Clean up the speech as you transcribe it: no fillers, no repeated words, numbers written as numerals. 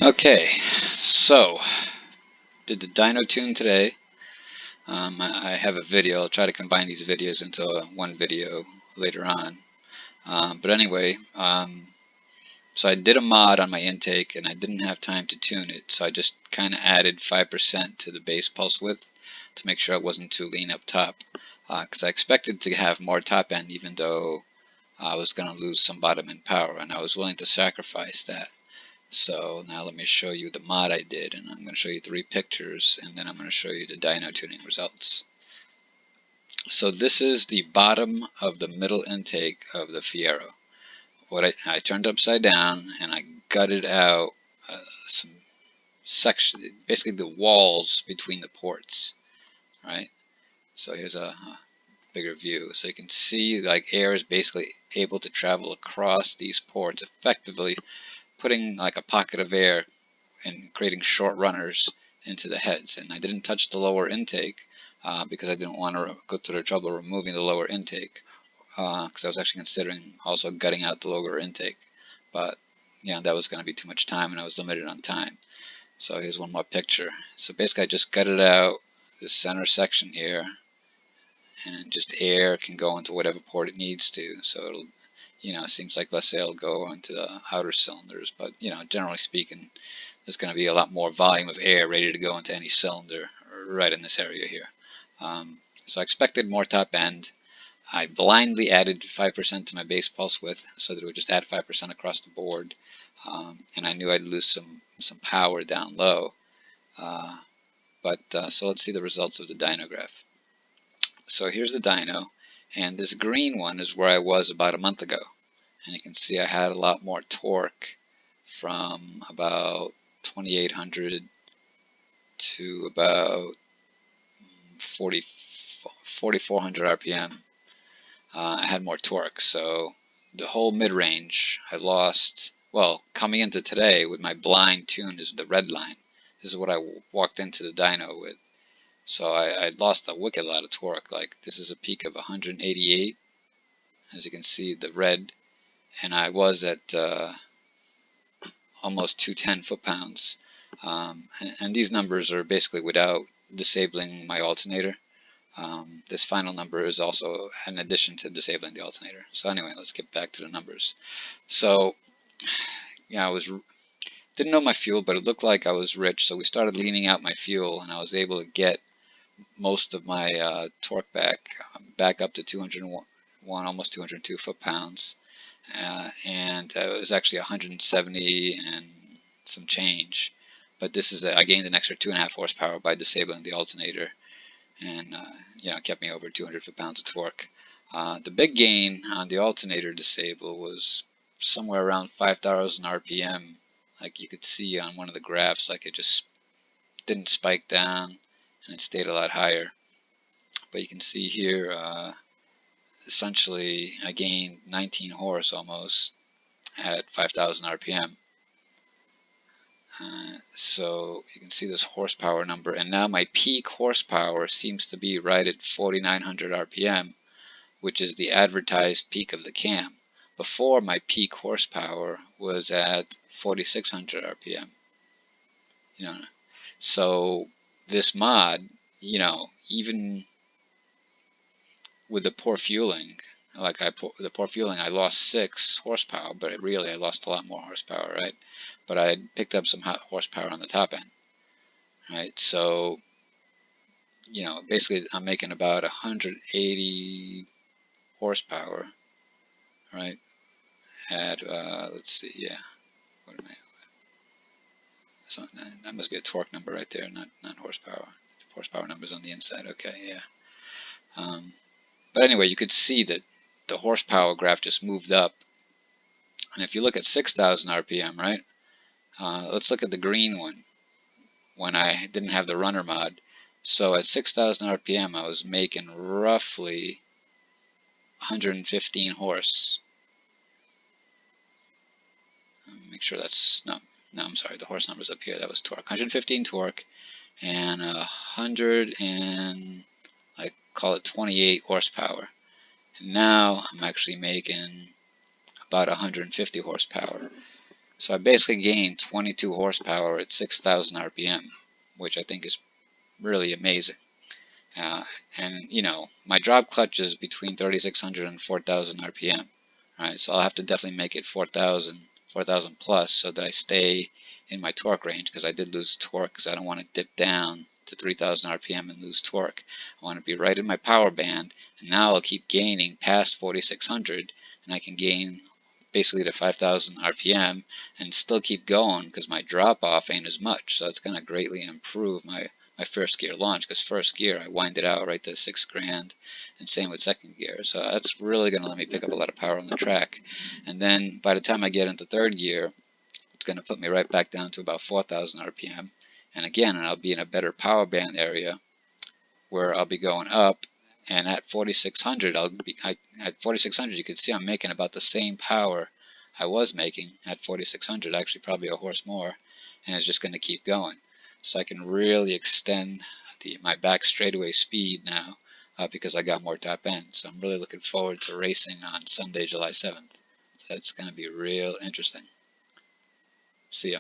Okay, so did the dyno tune today. I have a video. I'll try to combine these videos into one video later on. But anyway, so I did a mod on my intake and I didn't have time to tune it, so I just kind of added 5% to the base pulse width to make sure it wasn't too lean up top, because I expected to have more top end even though I was going to lose some bottom end power, and I was willing to sacrifice that. So now let me show you the mod I did, and I'm going to show you 3 pictures, and then I'm going to show you the dyno tuning results. So this is the bottom of the middle intake of the Fiero. What I turned upside down and I gutted out some section, basically the walls between the ports, right? So here's a bigger view, so you can see like air is basically able to travel across these ports, effectively putting like a pocket of air and creating short runners into the heads. And I didn't touch the lower intake because I didn't want to go through the trouble of removing the lower intake, because I was actually considering also gutting out the lower intake, but yeah, that was going to be too much time and I was limited on time. So here's one more picture. So basically I just gutted out the center section here, and just air can go into whatever port it needs to. So it'll, it seems like let's say it'll go into the outer cylinders, but generally speaking, there's going to be a lot more volume of air ready to go into any cylinder right in this area here. So I expected more top end. I blindly added 5% to my base pulse width so that it would just add 5% across the board, and I knew I'd lose some power down low. So let's see the results of the dyno graph. So here's the dyno, and this green one is where I was about a month ago, and you can see I had a lot more torque from about 2800 to about 4400 RPM. I had more torque, so the whole mid-range I lost. Well, coming into today with my blind tune is the red line. This is what I walked into the dyno with. So I lost a wicked lot of torque. Like, this is a peak of 188, as you can see, the red, and I was at almost 210 foot-pounds. And these numbers are basically without disabling my alternator. This final number is also in addition to disabling the alternator. So anyway, let's get back to the numbers. So yeah, didn't know my fuel, but it looked like I was rich, so we started leaning out my fuel, and I was able to get most of my torque back up to 201, almost 202 foot-pounds, and it was actually 170 and some change. But this is I gained an extra 2.5 horsepower by disabling the alternator, and kept me over 200 foot-pounds of torque. The big gain on the alternator disable was somewhere around 5,000 RPM. Like you could see on one of the graphs, like it just didn't spike down and it stayed a lot higher. But you can see here, essentially I gained 19 horse almost at 5,000 RPM. So you can see this horsepower number, and now my peak horsepower seems to be right at 4,900 RPM, which is the advertised peak of the cam. Before, my peak horsepower was at 4,600 RPM. So this mod, even with the poor fueling, the poor fueling, I lost 6 horsepower, but really I lost a lot more horsepower, right? But I picked up some horsepower on the top end, right? So, basically I'm making about 180 horsepower, right? At, let's see, yeah, what am I? So that must be a torque number right there, not horsepower. Horsepower numbers on the inside, okay, yeah. But anyway, you could see that the horsepower graph just moved up. And if you look at 6,000 RPM, right? Let's look at the green one when I didn't have the runner mod. So at 6,000 RPM, I was making roughly 115 horse. Make sure that's no, I'm sorry, the horse number's up here. That was torque. 115 torque and 100 and I call it 28 horsepower. And now I'm actually making about 150 horsepower. So I basically gained 22 horsepower at 6,000 RPM, which I think is really amazing. And you know, my drop clutch is between 3,600 and 4,000 RPM. Alright, so I'll have to definitely make it 4,000 plus so that I stay in my torque range, because I did lose torque because I don't want to dip down to 3,000 RPM and lose torque. I want to be right in my power band, and now I'll keep gaining past 4,600, and I can gain basically to 5,000 RPM and still keep going because my drop off ain't as much. So it's going to greatly improve my first gear launch, because first gear I wind it out right to 6 grand, and same with second gear. So that's really going to let me pick up a lot of power on the track. And then by the time I get into third gear, it's going to put me right back down to about 4,000 RPM. And again, I'll be in a better power band area where I'll be going up. And at 4,600, at 4,600, you can see I'm making about the same power I was making at 4,600, actually probably a horse more, and it's just going to keep going. So I can really extend my back straightaway speed now because I got more top end. So I'm really looking forward to racing on Sunday, July 7th. So that's going to be real interesting. See ya.